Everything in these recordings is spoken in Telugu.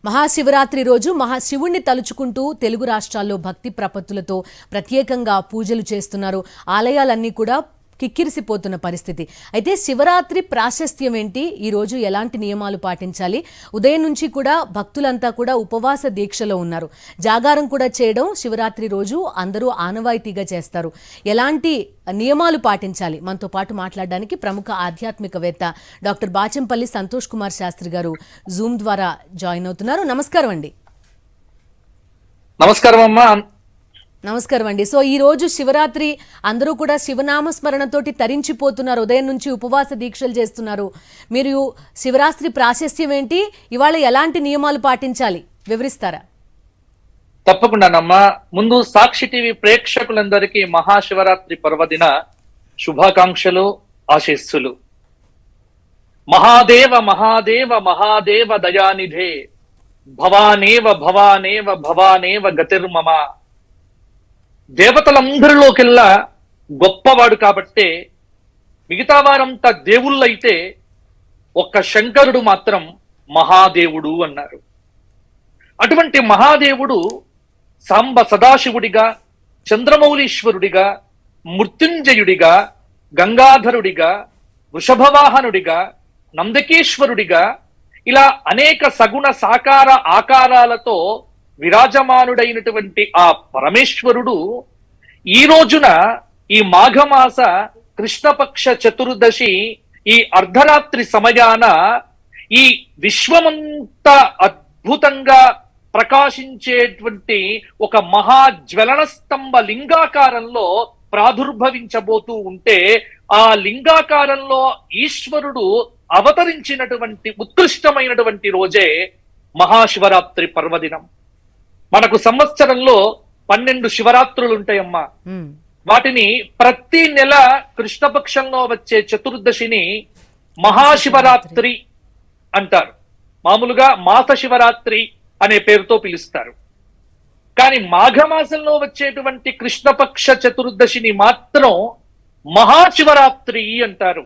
మహాశివరాత్రి రోజు మహాశివుణ్ణి తలుచుకుంటూ తెలుగు రాష్ట్రాల్లో భక్తి ప్రపత్తులతో ప్రత్యేకంగా పూజలు చేస్తున్నారు. ఆలయాలన్నీ కూడా కిక్కిరిసిపోతున్న పరిస్థితి. అయితే శివరాత్రి ప్రాశస్త్యం ఏంటి, ఈరోజు ఎలాంటి నియమాలు పాటించాలి? ఉదయం నుంచి కూడా భక్తులంతా కూడా ఉపవాస దీక్షలో ఉన్నారు. జాగారం కూడా చేయడం శివరాత్రి రోజు అందరూ ఆనవాయితీగా చేస్తారు. ఎలాంటి నియమాలు పాటించాలి? మనతో పాటు మాట్లాడడానికి ప్రముఖ ఆధ్యాత్మికవేత్త డాక్టర్ బాచంపల్లి సంతోష్ కుమార్ శాస్త్రి గారు జూమ్ ద్వారా జాయిన్ అవుతున్నారు. నమస్కారం అండి. నమస్కారం అమ్మా. నమస్కారం అండి. సో ఈ రోజు శివరాత్రి, అందరూ కూడా శివనామస్మరణతోటి తరించిపోతున్నారు. ఉదయం నుంచి ఉపవాస దీక్షలు చేస్తున్నారు. మీరు శివరాత్రి ప్రాశస్త్యం ఏంటి, ఇవాళ ఎలాంటి నియమాలు పాటించాలి వివరిస్తారా? తప్పకుండానమ్మా. ముందు సాక్షి టీవీ ప్రేక్షకులందరికీ మహాశివరాత్రి పర్వదిన శుభాకాంక్షలు, ఆశీస్సులు. మహాదేవ మహాదేవ మహాదేవ దయానిధే భవానేవ భవానేవ భవానేవ గతిర్మమ. దేవతలందరిలోకెల్లా గొప్పవాడు కాబట్టే మిగతా వారంతా దేవుళ్ళైతే ఒక్క శంకరుడు మాత్రం మహాదేవుడు అన్నారు. అటువంటి మహాదేవుడు సాంబ సదాశివుడిగా, చంద్రమౌళీశ్వరుడిగా, మృత్యుంజయుడిగా, గంగాధరుడిగా, వృషభవాహనుడిగా, నందకేశ్వరుడిగా ఇలా అనేక సగుణ సాకార ఆకారాలతో విరాజమానుడైనటువంటి ఆ పరమేశ్వరుడు ఈ రోజున ఈ మాఘమాస కృష్ణపక్ష చతుర్దశి ఈ అర్ధరాత్రి సమయాన ఈ విశ్వమంతా అద్భుతంగా ప్రకాశించేటువంటి ఒక మహాజ్వలన స్తంభ లింగాకారంలో ప్రాదుర్భవించబోతూ ఉంటే, ఆ లింగాకారంలో ఈశ్వరుడు అవతరించినటువంటి ఉత్కృష్టమైనటువంటి రోజే మహాశివరాత్రి పర్వదినం. మనకు సంవత్సరంలో 12 శివరాత్రులు ఉంటాయమ్మా. వాటిని ప్రతి నెల కృష్ణపక్షంలో వచ్చే చతుర్దశిని మహాశివరాత్రి అంటారు. మామూలుగా మాస శివరాత్రి అనే పేరుతో పిలుస్తారు. కానీ మాఘమాసంలో వచ్చేటువంటి కృష్ణపక్ష చతుర్దశిని మాత్రం మహాశివరాత్రి అంటారు.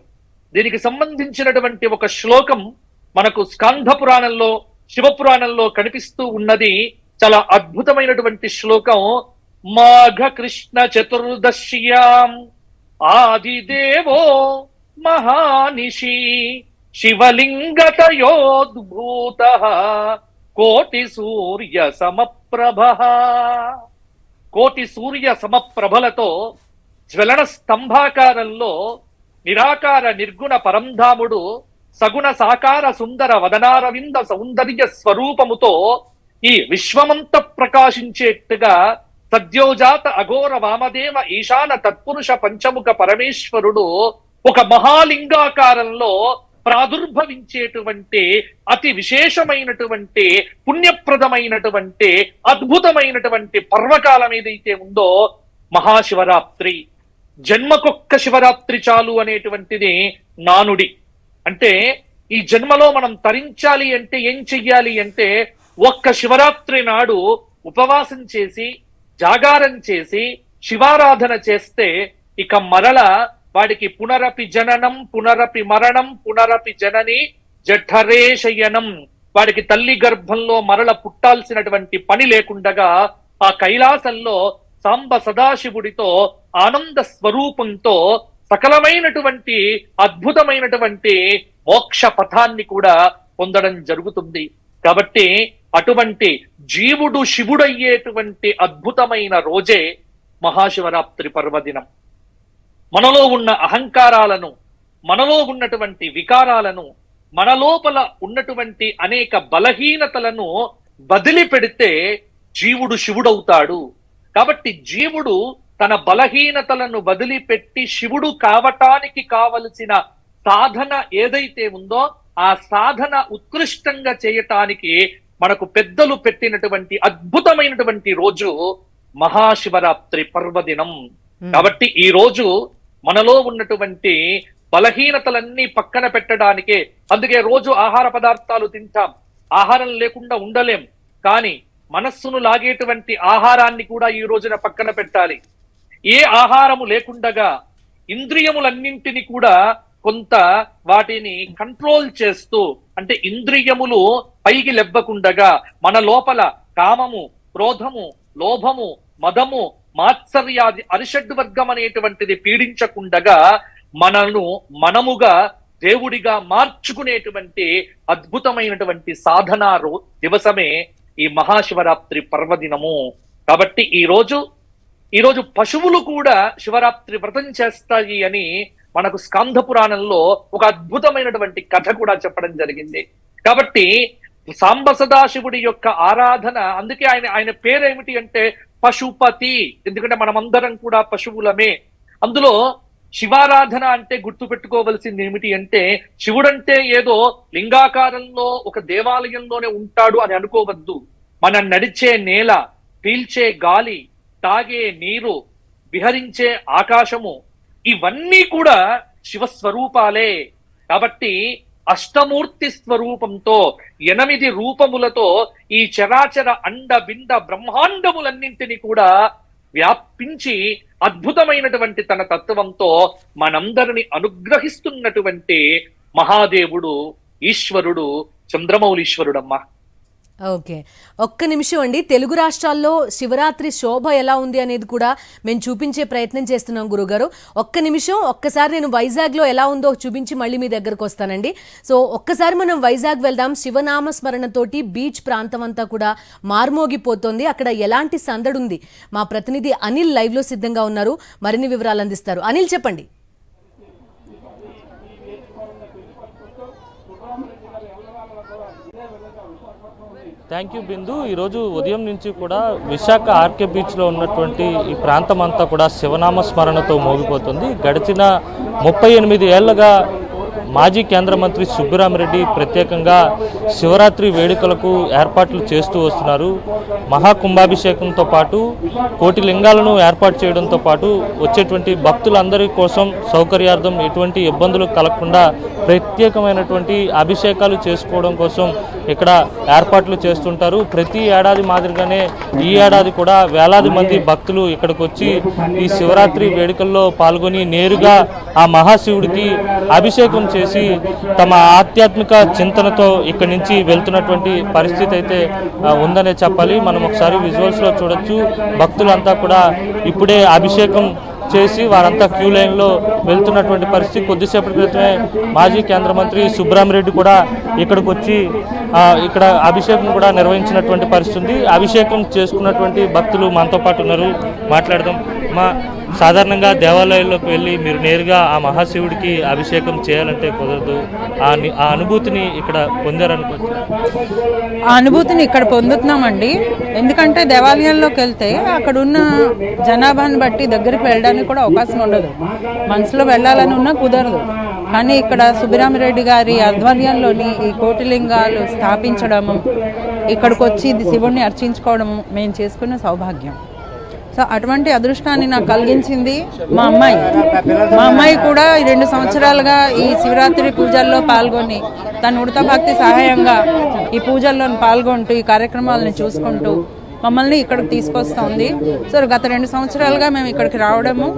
దీనికి సంబంధించినటువంటి ఒక శ్లోకం మనకు స్కంధ పురాణంలో, శివపురాణంలో కనిపిస్తూ ఉన్నది. చాలా అద్భుతమైనటువంటి శ్లోకం. మాఘ కృష్ణ చతుర్దశ్యాం ఆదిదేవో మహానిషి శివలింగతయోద్భూతః కోటి సూర్య సమప్రభః. కోటి సూర్య సమప్రభలతో జ్వలన స్తంభాకారంలో నిరాకార నిర్గుణ పరంధాముడు సగుణ సాకార సుందర వదనారవింద సౌందర్య స్వరూపముతో ఈ విశ్వమంత ప్రకాశించేట్టుగా సద్యోజాత అఘోర వామదేవ ఈశాన తత్పురుష పంచముఖ పరమేశ్వరుడు ఒక మహాలింగాకారంలో ప్రాదుర్భవించేటువంటి అతి విశేషమైనటువంటి పుణ్యప్రదమైనటువంటి అద్భుతమైనటువంటి పర్వకాలం ఏదైతే ఉందో మహాశివరాత్రి. జన్మకొక్క శివరాత్రి చాలు అనేటువంటిది నానుడి. అంటే ఈ జన్మలో మనం తరించాలి అంటే ఏం చెయ్యాలి అంటే, ఒక్క శివరాత్రి నాడు ఉపవాసం చేసి, జాగారం చేసి, శివారాధన చేస్తే ఇక మరల వాడికి పునరపి జననం, పునరపి మరణం, పునరపి జనని జఠరేశయనం, వాడికి తల్లి గర్భంలో మరల పుట్టాల్సినటువంటి పని లేకుండగా ఆ కైలాసంలో సాంబ సదాశివుడితో ఆనంద స్వరూపంతో సకలమైనటువంటి అద్భుతమైనటువంటి మోక్ష పథాన్ని కూడా పొందడం జరుగుతుంది. కాబట్టి అటువంటి జీవుడు శివుడయ్యేటువంటి అద్భుతమైన రోజే మహాశివరాత్రి పర్వదినం. మనలో ఉన్న అహంకారాలను, మనలో ఉన్నటువంటి వికారాలను, మన లోపల ఉన్నటువంటి అనేక బలహీనతలను వదిలిపెడితే జీవుడు శివుడవుతాడు. కాబట్టి జీవుడు తన బలహీనతలను వదిలిపెట్టి శివుడు కావటానికి కావలసిన సాధన ఏదైతే ఉందో ఆ సాధన ఉత్కృష్టంగా చేయటానికి మనకు పెద్దలు పెట్టినటువంటి అద్భుతమైనటువంటి రోజు మహాశివరాత్రి పర్వదినం. కాబట్టి ఈ రోజు మనలో ఉన్నటువంటి బలహీనతలన్నీ పక్కన పెట్టడానికే. అందుకే రోజు ఆహార పదార్థాలు తింటాం, ఆహారం లేకుండా ఉండలేం. కానీ మనస్సును లాగేటువంటి ఆహారాన్ని కూడా ఈ రోజున పక్కన పెట్టాలి. ఏ ఆహారము లేకుండగా ఇంద్రియములన్నింటినీ కూడా కొంత వాటిని కంట్రోల్ చేస్తూ, అంటే ఇంద్రియములు పైకి లెవ్వకుండగా మన లోపల కామము, క్రోధము, లోభము, మదము, మాత్సర్యాది అరిషడ్వర్గం అనేటువంటిది పీడించకుండగా మనముగా దేవుడిగా మార్చుకునేటువంటి అద్భుతమైనటువంటి సాధనా దివసమే ఈ మహాశివరాత్రి పర్వదినము. కాబట్టి ఈ రోజు పశువులు కూడా శివరాత్రి వ్రతం చేస్తాయి అని మనకు స్కంద పురాణంలో ఒక అద్భుతమైనటువంటి కథ కూడా చెప్పడం జరిగింది. కాబట్టి సాంబ సదాశివుడి యొక్క ఆరాధన, అందుకే ఆయన పేరేమిటి అంటే పశుపతి, ఎందుకంటే మనమందరం కూడా పశువులమే. అందులో శివారాధన అంటే గుర్తు పెట్టుకోవలసింది ఏమిటి అంటే, శివుడంటే ఏదో లింగాకారంలో ఒక దేవాలయంలోనే ఉంటాడు అని అనుకోవద్దు. మనం నడిచే నేల, పీల్చే గాలి, తాగే నీరు, విహరించే ఆకాశము, ఇవన్నీ కూడా శివస్వరూపాలే. కాబట్టి అష్టమూర్తి స్వరూపంతో 8 రూపములతో ఈ చరాచర అండ బిండ బ్రహ్మాండములన్నింటినీ కూడా వ్యాపించి అద్భుతమైనటువంటి తన తత్వంతో మనందరిని అనుగ్రహిస్తున్నటువంటి మహాదేవుడు, ఈశ్వరుడు చంద్రమౌళీశ్వరుడమ్మ. ఓకే, ఒక్క నిమిషం అండి. తెలుగు రాష్ట్రాల్లో శివరాత్రి శోభ ఎలా ఉంది అనేది కూడా మేము చూపించే ప్రయత్నం చేస్తున్నాం గురుగారు. ఒక్క నిమిషం, ఒక్కసారి నేను వైజాగ్లో ఎలా ఉందో చూపించి మళ్ళీ మీ దగ్గరకు వస్తానండి. సో ఒక్కసారి మనం వైజాగ్ వెళ్దాం. శివనామ స్మరణతోటి బీచ్ ప్రాంతం అంతా కూడా మార్మోగిపోతుంది. అక్కడ ఎలాంటి సందడి ఉంది, మా ప్రతినిధి అనిల్ లైవ్లో సిద్ధంగా ఉన్నారు, మరిన్ని వివరాలు అందిస్తారు. అనిల్ చెప్పండి. థ్యాంక్ యూ బిందు. ఈరోజు ఉదయం నుంచి కూడా విశాఖ ఆర్కే బీచ్లో ఉన్నటువంటి ఈ ప్రాంతం అంతా కూడా శివనామ స్మరణతో మోగిపోతుంది. గడిచిన 38 ఏళ్లుగా మాజీ కేంద్ర మంత్రి సుబ్బరామిరెడ్డి ప్రత్యేకంగా శివరాత్రి వేడుకలకు ఏర్పాట్లు చేస్తూ వస్తున్నారు. మహాకుంభాభిషేకంతో పాటు కోటి లింగాలను ఏర్పాటు చేయడంతో పాటు వచ్చేటువంటి భక్తులందరి కోసం సౌకర్యార్థం ఎటువంటి ఇబ్బందులు కలగకుండా ప్రత్యేకమైనటువంటి అభిషేకాలు చేసుకోవడం కోసం ఇక్కడ ఏర్పాట్లు చేస్తుంటారు. ప్రతి ఏడాది మాదిరిగానే ఈ ఏడాది కూడా వేలాది మంది భక్తులు ఇక్కడికి వచ్చి ఈ శివరాత్రి వేడుకల్లో పాల్గొని నేరుగా ఆ మహాశివుడికి అభిషేకం చేసి తమ ఆధ్యాత్మిక చింతనతో ఇక్కడి నుంచి వెళ్తున్నటువంటి పరిస్థితి అయితే ఉందనే చెప్పాలి. మనం ఒకసారి విజువల్స్లో చూడొచ్చు. భక్తులంతా కూడా ఇప్పుడే అభిషేకం చేసి వారంతా క్యూ లైన్లో వెళ్తున్నటువంటి పరిస్థితి. కొద్దిసేపటి క్రితమే మాజీ కేంద్ర మంత్రి సుబ్బరామిరెడ్డి కూడా ఇక్కడికి వచ్చి ఇక్కడ అభిషేకం కూడా నిర్వహించినటువంటి పరిస్థితి ఉంది. అభిషేకం చేసుకున్నటువంటి భక్తులు మనతో పాటు ఉన్నారు, మాట్లాడదాం. సాధారణంగా దేవాలయాల్లోకి వెళ్ళి మీరు నేరుగా ఆ మహాశివుడికి అభిషేకం చేయాలంటే కుదరదు. ఆ అనుభూతిని ఇక్కడ పొందారనుకోవచ్చు. ఆ అనుభూతిని ఇక్కడ పొందుతున్నామండి. ఎందుకంటే దేవాలయంలోకి వెళ్తే అక్కడ ఉన్న జనాభాని బట్టి దగ్గరికి వెళ్ళడానికి కూడా అవకాశం ఉండదు. మనసులో వెళ్ళాలని ఉన్నా కుదరదు. కానీ ఇక్కడ సుబ్బరామిరెడ్డి గారి ఆధ్వర్యంలోని ఈ కోటిలింగాలు స్థాపించడము, ఇక్కడికి వచ్చి శివుడిని అర్చించుకోవడము మేము చేసుకున్న సౌభాగ్యం. సో అటువంటి అదృష్టాన్ని నాకు కలిగించింది మా అమ్మాయి కూడా 2 సంవత్సరాలుగా ఈ శివరాత్రి పూజల్లో పాల్గొని తన ఉడత భక్తి సహాయంగా ఈ పూజల్లో పాల్గొంటూ ఈ కార్యక్రమాలను చూసుకుంటూ మమ్మల్ని ఇక్కడికి తీసుకొస్తుంది. సో గత 2 సంవత్సరాలుగా మేము ఇక్కడికి రావడము,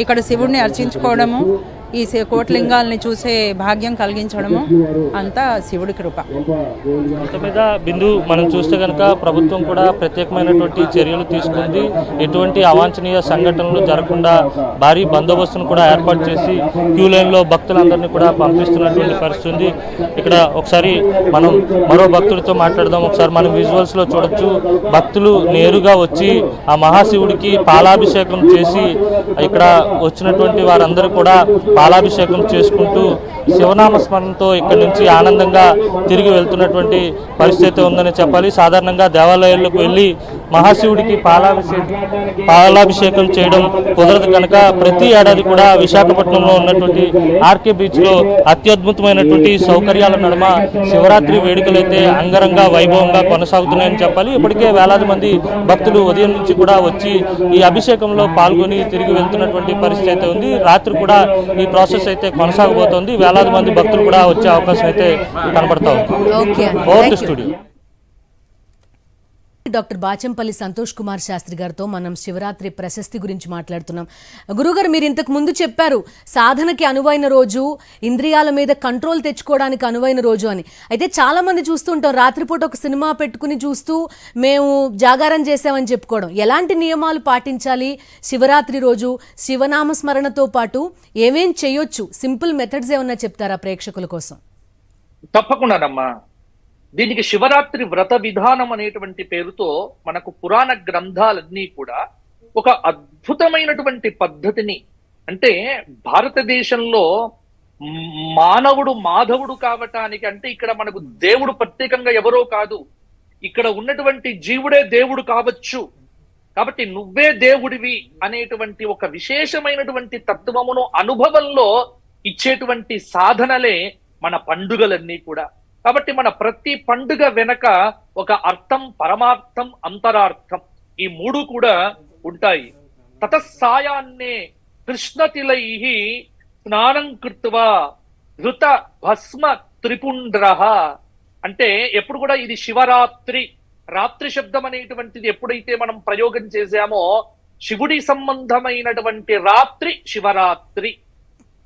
ఇక్కడ శివుడిని అర్చించుకోవడము, ఈ కోట్లింగాల్ని చూసే భాగ్యం కలిగించడము అంతా శివుడి కృప. మొత్తం మీద బిందు మనం చూస్తే కనుక ప్రభుత్వం కూడా ప్రత్యేకమైనటువంటి చర్యలు తీసుకుంది. ఎటువంటి అవాంఛనీయ సంఘటనలు జరగకుండా భారీ బందోబస్తును కూడా ఏర్పాటు చేసి క్యూ లైన్లో భక్తులందరినీ కూడా పంపిస్తున్నటువంటి పరిస్థితి ఉంది. ఇక్కడ ఒకసారి మనం మరో భక్తుడితో మాట్లాడదాం. ఒకసారి మనం విజువల్స్లో చూడొచ్చు. భక్తులు నేరుగా వచ్చి ఆ మహాశివుడికి పాలాభిషేకం చేసి ఇక్కడ వచ్చినటువంటి వారందరూ కూడా పాలాభిషేకం చేసుకుంటూ శివనామ స్మరణతో ఇక్కడి నుంచి ఆనందంగా తిరిగి వెళ్తున్నటువంటి పరిస్థితి ఉందని చెప్పాలి. సాధారణంగా దేవాలయాల్లోకి వెళ్ళి మహాశివుడికి పాలాభిషేకం చేయడం కుదరదు కనుక ప్రతి ఏడాది కూడా విశాఖపట్నంలో ఉన్నటువంటి ఆర్కే బీచ్లో అత్యద్భుతమైనటువంటి సౌకర్యాల నడుమ శివరాత్రి వేడుకలైతే అంగరంగ వైభవంగా కొనసాగుతున్నాయని చెప్పాలి. ఇప్పటికే వేలాది మంది భక్తులు ఉదయం నుంచి కూడా వచ్చి ఈ అభిషేకంలో పాల్గొని తిరిగి వెళ్తున్నటువంటి పరిస్థితి అయితే ఉంది. రాత్రి కూడా ఈ ప్రాసెస్ అయితే కొనసాగబోతోంది. వేలాది మంది భక్తులు కూడా వచ్చే అవకాశం అయితే కనబడతా ఉంది. Okay, over to studio. Doctor Bachampalli Santosh Kumar Shastri గారితో మనం శివరాత్రి ప్రశస్తి గురించి మాట్లాడుతున్నాం. గురుగారు, మీరు ఇంతకు ముందు చెప్పారు సాధనకి అనువైన రోజు, ఇంద్రియాల మీద కంట్రోల్ తెచ్చుకోవడానికి అనువైన రోజు అని. అయితే చాలా మంది చూస్తుంటాం రాత్రిపూట ఒక సినిమా పెట్టుకుని చూస్తూ మేము జాగారం చేసామని చెప్పుకోవడం. ఎలాంటి నియమాలు పాటించాలి శివరాత్రి రోజు? శివనామ స్మరణతో పాటు ఏమేం చేయొచ్చు? సింపుల్ మెథడ్స్ ఏమన్నా చెప్తారా ప్రేక్షకుల కోసం? తప్పకుండానమ్మా. దీనికి శివరాత్రి వ్రత విధానం అనేటువంటి పేరుతో మనకు పురాణ గ్రంథాలన్నీ కూడా ఒక అద్భుతమైనటువంటి పద్ధతిని, అంటే భారతదేశంలో మాధవుడు కావటానికి, అంటే ఇక్కడ మనకు దేవుడు ప్రత్యేకంగా ఎవరో కాదు, ఇక్కడ ఉన్నటువంటి జీవుడే దేవుడు కావచ్చు, కాబట్టి నువ్వే దేవుడివి అనేటువంటి ఒక విశేషమైనటువంటి తత్వమును అనుభవంలో ఇచ్చేటువంటి సాధనలే మన పండుగలన్నీ కూడా. కాబట్టి మన ప్రతి పండుగ వెనక ఒక అర్థం, పరమార్థం, అంతరార్థం, ఈ మూడు కూడా ఉంటాయి. తతస్సాయాన్నే కృష్ణతిలైః స్నానం కృత్వా ధృత భస్మ త్రిపుండ్రః. అంటే ఎప్పుడు కూడా ఇది శివరాత్రి, రాత్రి శబ్దం అనేటువంటిది ఎప్పుడైతే మనం ప్రయోగం చేశామో శివుడి సంబంధమైనటువంటి రాత్రి శివరాత్రి.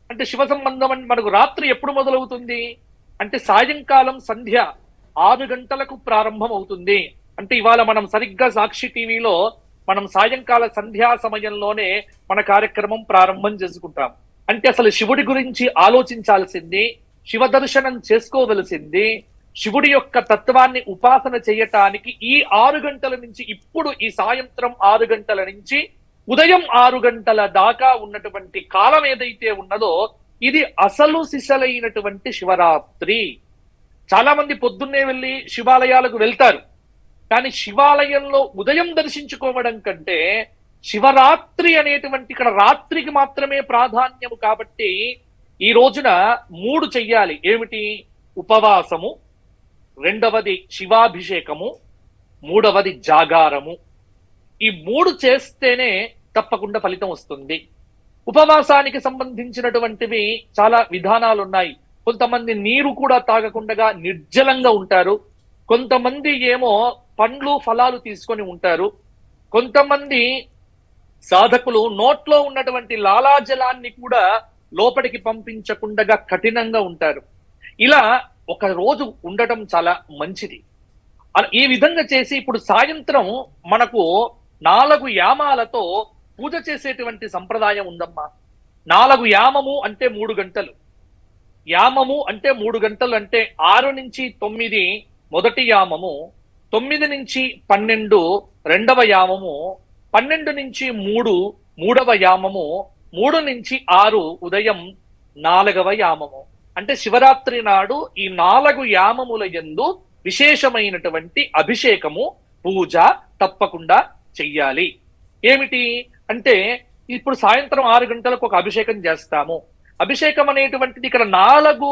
అంటే శివ సంబంధం మనకు రాత్రి ఎప్పుడు మొదలవుతుంది అంటే సాయంకాలం సంధ్య 6 గంటలకు ప్రారంభం అవుతుంది. అంటే ఇవాళ మనం సరిగ్గా సాక్షి టీవీలో మనం సాయంకాల సంధ్యా సమయంలోనే మన కార్యక్రమం ప్రారంభం చేసుకుంటాం. అంటే అసలు శివుడి గురించి ఆలోచించాల్సింది, శివ దర్శనం చేసుకోవలసింది, శివుడి యొక్క తత్వాన్ని ఉపాసన చేయటానికి ఈ 6 గంటల నుంచి, ఇప్పుడు ఈ సాయంత్రం 6 గంటల నుంచి ఉదయం 6 గంటల దాకా ఉన్నటువంటి కాలం ఏదైతే ఉన్నదో ఇది అసలు సిసలైనటువంటి శివరాత్రి. చాలా మంది పొద్దున్నే వెళ్ళి శివాలయాలకు వెళ్తారు, కానీ శివాలయంలో ఉదయం దర్శించుకోవడం కంటే శివరాత్రి అనేటువంటి ఇక్కడ రాత్రికి మాత్రమే ప్రాధాన్యము. కాబట్టి ఈ రోజున 3 చెయ్యాలి. ఏమిటి? ఉపవాసము, రెండవది శివాభిషేకము, మూడవది జాగారము. ఈ 3 చేస్తేనే తప్పకుండా ఫలితం వస్తుంది. ఉపవాసానికి సంబంధించినటువంటివి చాలా విధానాలు ఉన్నాయి. కొంతమంది నీరు కూడా తాగకుండా నిర్జలంగా ఉంటారు, కొంతమంది ఏమో పండ్లు ఫలాలు తీసుకొని ఉంటారు, కొంతమంది సాధకులు నోట్లో ఉన్నటువంటి లాలాజలాన్ని కూడా లోపలికి పంపించకుండా కఠినంగా ఉంటారు. ఇలా ఒక రోజు ఉండటం చాలా మంచిది. ఈ విధంగా చేసి ఇప్పుడు సాయంత్రం మనకు 4 యామాలతో పూజ చేసేటువంటి సంప్రదాయం ఉందమ్మా. 4 యామము అంటే 3 గంటలు. యామము అంటే 3 గంటలు అంటే 6 నుంచి 9 మొదటి యామము, 9 నుంచి 12 రెండవ యామము, 12 నుంచి 3 మూడవ యామము, 3 నుంచి 6 ఉదయం 4వ యామము. అంటే శివరాత్రి నాడు ఈ 4 యామముల యందు విశేషమైనటువంటి అభిషేకము, పూజ తప్పకుండా చెయ్యాలి. ఏమిటి అంటే ఇప్పుడు సాయంత్రం 6 గంటలకు ఒక అభిషేకం చేస్తాము. అభిషేకం అనేటువంటిది ఇక్కడ 4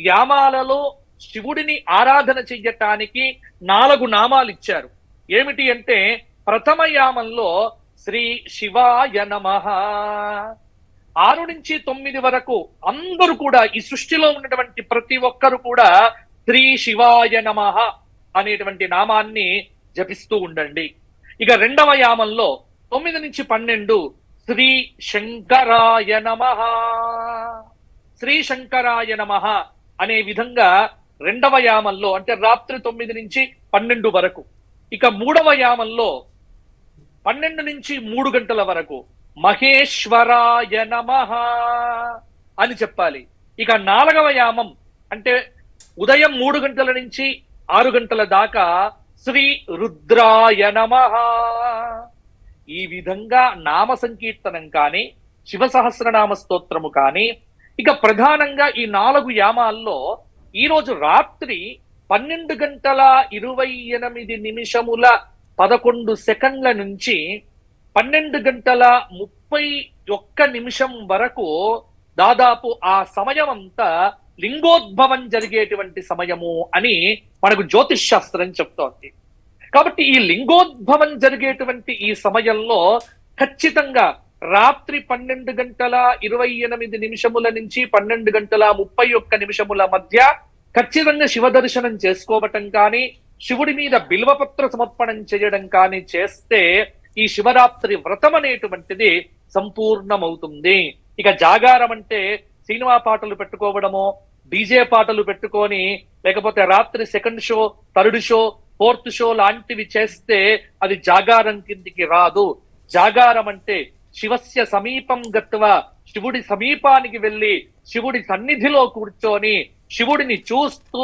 యామాలలో శివుడిని ఆరాధన చెయ్యటానికి 4 నామాలు ఇచ్చారు. ఏమిటి అంటే ప్రథమ యామంలో శ్రీ శివాయ నమః. 6 నుంచి 9 వరకు అందరూ కూడా ఈ సృష్టిలో ఉన్నటువంటి ప్రతి ఒక్కరు కూడా శ్రీ శివాయ నమః అనేటువంటి నామాన్ని జపిస్తూ ఉండండి. ఇక రెండవ యామంలో 9 నుంచి 12 శ్రీ శంకరాయ నమః, శ్రీ శంకరాయ నమః అనే విధంగా రెండవ యామంలో, అంటే రాత్రి 9 నుంచి 12 వరకు. ఇక మూడవ యామంలో 12 నుంచి 3 గంటల వరకు మహేశ్వరాయ నమః అని చెప్పాలి. ఇక 4వ యామం అంటే ఉదయం 3 గంటల నుంచి 6 గంటల దాకా శ్రీ రుద్రాయ నమః. ఈ విధంగా నామ సంకీర్తనం కానీ, శివ సహస్రనామ స్తోత్రము కానీ, ఇక ప్రధానంగా ఈ 4 యామాల్లో ఈరోజు రాత్రి 12:28 నుంచి 12:31 వరకు దాదాపు ఆ సమయం అంతా లింగోద్భవం జరిగేటువంటి సమయము అని మనకు జ్యోతిష్ శాస్త్రం చెప్తోంది. కాబట్టి ఈ లింగోద్భవం జరిగేటువంటి ఈ సమయంలో ఖచ్చితంగా రాత్రి 12:28 నుంచి 12:31 మధ్య ఖచ్చితంగా శివ దర్శనం చేసుకోవటం కానీ, శివుడి మీద బిల్వపత్ర సమర్పణం చేయడం కానీ చేస్తే ఈ శివరాత్రి వ్రతం అనేటువంటిది సంపూర్ణమవుతుంది. ఇక జాగారం అంటే సినిమా పాటలు పెట్టుకోవడమో, డీజే పాటలు పెట్టుకొని, లేకపోతే రాత్రి second show, third show, fourth show లాంటివి చేస్తే అది జాగారం కిందికి రాదు. జాగారం అంటే శివస్య సమీపం గత్వా, శివుడి సమీపానికి వెళ్ళి శివుడి సన్నిధిలో కూర్చొని శివుడిని చూస్తూ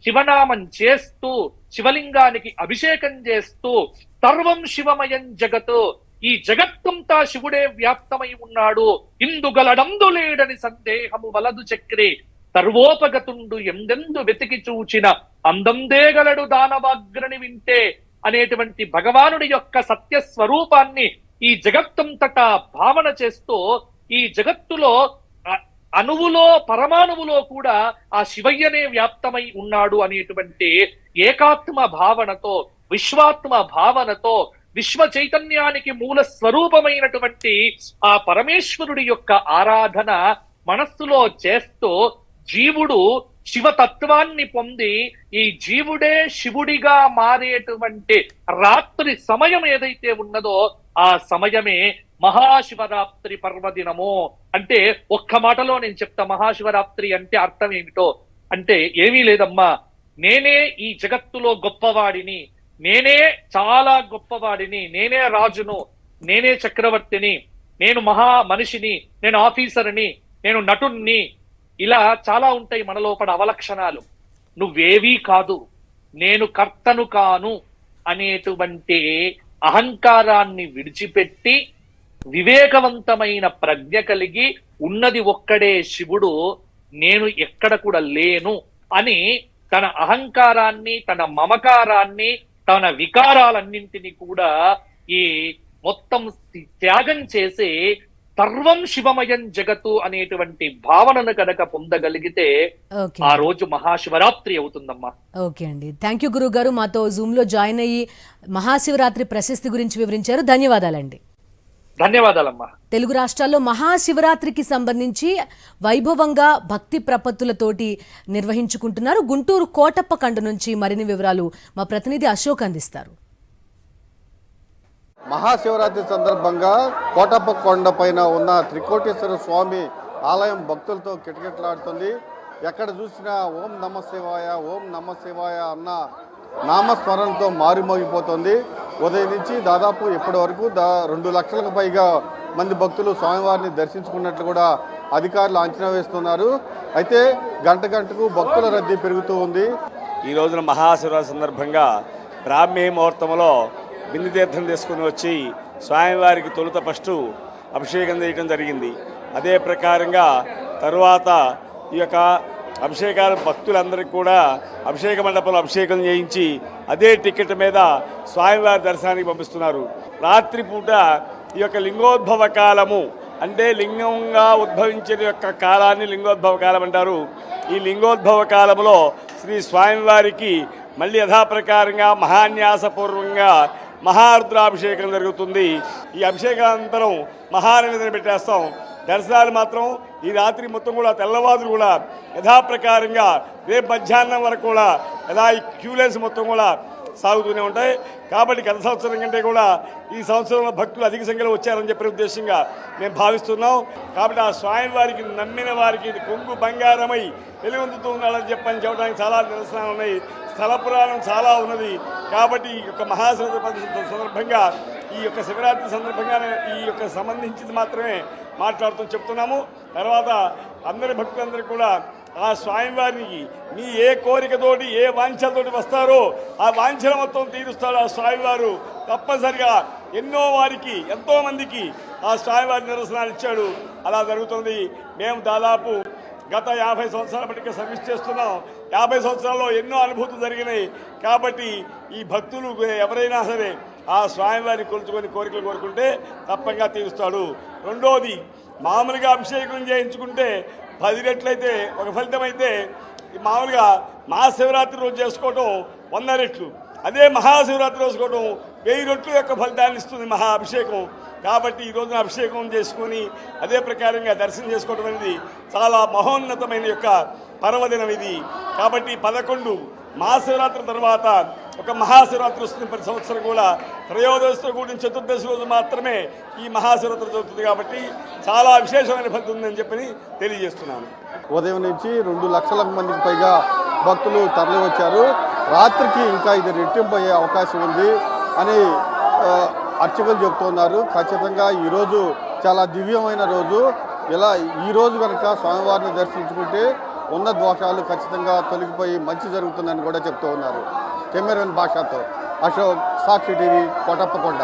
శివనామం చేస్తూ శివలింగానికి అభిషేకం చేస్తూ సర్వం శివమయం జగత్, ఈ జగత్తంతా శివుడే వ్యాప్తమై ఉన్నాడు, ఇందుగలడందు లేడని సందేహము వలదు చక్రి, సర్వోపగతుండు ఎందెందు వెతికి చూచిన అందందేగలడు దానవాగ్రని వింటే అనేటువంటి భగవానుడి యొక్క సత్య స్వరూపాన్ని ఈ జగత్తంతటా భావన చేస్తూ ఈ జగత్తులో అణువులో పరమాణువులో కూడా ఆ శివయ్యనే వ్యాప్తమై ఉన్నాడు అనేటువంటి ఏకాత్మ భావనతో, విశ్వాత్మ భావనతో, విశ్వ చైతన్యానికి మూల స్వరూపమైనటువంటి ఆ పరమేశ్వరుడి యొక్క ఆరాధన మనస్సులో చేస్తూ జీవుడు శివతత్వాన్ని పొంది ఈ జీవుడే శివుడిగా మారేటువంటి రాత్రి సమయం ఏదైతే ఉన్నదో ఆ సమయమే మహాశివరాత్రి పర్వదినము. అంటే ఒక్క మాటలో నేను చెప్తా మహాశివరాత్రి అంటే అర్థం ఏమిటో. అంటే ఏమీ లేదమ్మా, నేనే ఈ జగత్తులో గొప్పవాడిని, నేనే చాలా గొప్పవాడిని, నేనే రాజును, నేనే చక్రవర్తిని, నేను మహా మనిషిని, నేను ఆఫీసర్ని, నేను నటుణ్ణి, ఇలా చాలా ఉంటాయి మన లోపల అవలక్షణాలు. నువ్వేవీ కాదు, నేను కర్తను కాను అనేటువంటి అహంకారాన్ని విడిచిపెట్టి వివేకవంతమైన ప్రజ్ఞ కలిగి ఉన్నది ఒక్కడే శివుడు, నేను ఎక్కడ కూడా లేను అని తన అహంకారాన్ని, తన మమకారాన్ని, తన వికారాలన్నింటినీ కూడా ఈ మొత్తం త్యాగం చేసి సర్వం శివమయం జగత్తు అనేటువంటి భావనను కనుక పొందగలిగితే ఆ రోజు మహాశివరాత్రి అవుతుందమ్మా. ఓకే అండి, థ్యాంక్ యూ గురువు గారు. మాతో జూమ్ లో జాయిన్ అయ్యి మహాశివరాత్రి ప్రశస్తి గురించి వివరించారు. ధన్యవాదాలండి. ధన్యవాదాలమ్మా. తెలుగు రాష్ట్రాల్లో మహాశివరాత్రికి సంబంధించి వైభవంగా భక్తి ప్రపత్తులతోటి నిర్వహించుకుంటున్నారు. గుంటూరు కోటప్ప కండ నుంచి మరిన్ని వివరాలు మా ప్రతినిధి అశోక్ అందిస్తారు. మహాశివరాత్రి సందర్భంగా కోటప్ప కొండ పైన ఉన్న త్రికోటేశ్వర స్వామి ఆలయం భక్తులతో కిటకిటలాడుతుంది. ఎక్కడ చూసినా ఓం నమ శివాయ, ఓం నమ శివాయ అన్న నామస్మరణతో మారుమోగిపోతుంది. ఉదయం నుంచి దాదాపు ఇప్పటి వరకు 2 లక్షలకు పైగా మంది భక్తులు స్వామివారిని దర్శించుకున్నట్లు కూడా అధికారులు అంచనా వేస్తున్నారు. అయితే గంటకు భక్తుల రద్దీ పెరుగుతూ ఉంది. ఈ రోజున మహాశివరాత్రి సందర్భంగా బ్రాహ్మీ ముహూర్తంలో బిందు తీర్థం తీసుకుని వచ్చి స్వామివారికి తొలుత ఫస్టు అభిషేకం చేయడం జరిగింది. అదే ప్రకారంగా తరువాత ఈ యొక్క అభిషేకాలు భక్తులందరికీ కూడా అభిషేక మండపంలో అభిషేకం చేయించి అదే టికెట్ మీద స్వామివారి దర్శనానికి పంపిస్తున్నారు. రాత్రిపూట ఈ యొక్క లింగోద్భవ కాలము అంటే లింగంగా ఉద్భవించిన యొక్క కాలాన్ని లింగోద్భవ కాలం అంటారు. ఈ లింగోద్భవ కాలంలో శ్రీ స్వామివారికి మళ్ళీ యథాప్రకారంగా మహాన్యాసపూర్వంగా మహారుద్రాభిషేకం జరుగుతుంది. ఈ అభిషేకానంతరం మహానదిని పెట్టేస్తాం. దర్శనాలు మాత్రం ఈ రాత్రి మొత్తం కూడా తెల్లవారులు కూడా యథాప్రకారంగా రేపు మధ్యాహ్నం వరకు కూడా యథా ఈ క్యూలెన్స్ మొత్తం కూడా సాగుతూనే ఉంటాయి. కాబట్టి గత సంవత్సరం కంటే కూడా ఈ సంవత్సరంలో భక్తులు అధిక సంఖ్యలో వచ్చారని చెప్పే ఉద్దేశంగా మేము భావిస్తున్నాం. కాబట్టి ఆ స్వామి వారికి నమ్మిన వారికి ఇది కొంగు బంగారమై వెలుగొందుతూ ఉన్నాడని చెప్పడానికి చాలా నిదర్శనాలు ఉన్నాయి. స్థల పురాణం చాలా ఉన్నది. కాబట్టి ఈ యొక్క మహాశివరాత్రి సందర్భంగా ఈ యొక్క శివరాత్రి సందర్భంగానే ఈ యొక్క సంబంధించింది మాత్రమే మాట్లాడుతూ చెప్తున్నాము. తర్వాత అందరి భక్తులందరూ కూడా ఆ స్వామివారికి మీ ఏ కోరికతోటి ఏ వాంఛలతోటి వస్తారో ఆ వాంఛల మొత్తం తీరుస్తాడు ఆ స్వామివారు. తప్పనిసరిగా ఎన్నో వారికి ఎంతోమందికి ఆ స్వామివారి నిదర్శనాలు ఇచ్చాడు. అలా జరుగుతుంది. మేము దాదాపు గత 50 సంవత్సరాల బట్టి సర్వీస్ చేస్తున్నాం. 50 సంవత్సరాల్లో ఎన్నో అనుభూతులు జరిగినాయి. కాబట్టి ఈ భక్తులు ఎవరైనా సరే ఆ స్వామివారిని కొలుచుకొని కోరికలు కోరుకుంటే తప్పకుండా తీరుస్తాడు. రెండోది, మామూలుగా అభిషేకం చేయించుకుంటే 10 రెట్లయితే ఒక ఫలితం అయితే మామూలుగా మహాశివరాత్రి రోజు చేసుకోవటం 100 రెట్లు, అదే మహాశివరాత్రి రోజు చేసుకోవటం 1000 రెట్లు యొక్క ఫలితాన్ని ఇస్తుంది మహా అభిషేకం. కాబట్టి ఈ రోజున అభిషేకం చేసుకొని అదే ప్రకారంగా దర్శనం చేసుకోవడం అనేది చాలా మహోన్నతమైన యొక్క పర్వదినం ఇది. కాబట్టి 11 మహాశివరాత్రి తర్వాత ఒక మహాశివరాత్రి వస్తుంది ప్రతి సంవత్సరం కూడా. త్రయోదశితో కూడిన చతుర్దశి రోజు మాత్రమే ఈ మహాశివరాత్రి జరుగుతుంది కాబట్టి చాలా విశేషమైన ఫలితం ఉందని చెప్పని తెలియజేస్తున్నాను. ఉదయం నుంచి 2 లక్షల మందికి పైగా భక్తులు తరలి వచ్చారు. రాత్రికి ఇంకా ఇది రెట్టింపు అయ్యే అవకాశం ఉంది అని అర్చకులు చెప్తున్నారు. ఖచ్చితంగా ఈరోజు చాలా దివ్యమైన రోజు. ఇలా ఈరోజు కనుక స్వామివారిని దర్శించుకుంటే ఉన్న దోషాలు ఖచ్చితంగా తొలగిపోయి మంచి జరుగుతుందని కూడా చెప్తూ ఉన్నారు. కెమెరామెన్ భాషతో అశోక్, సాక్షి టీవీ, కోటప్పకొండ.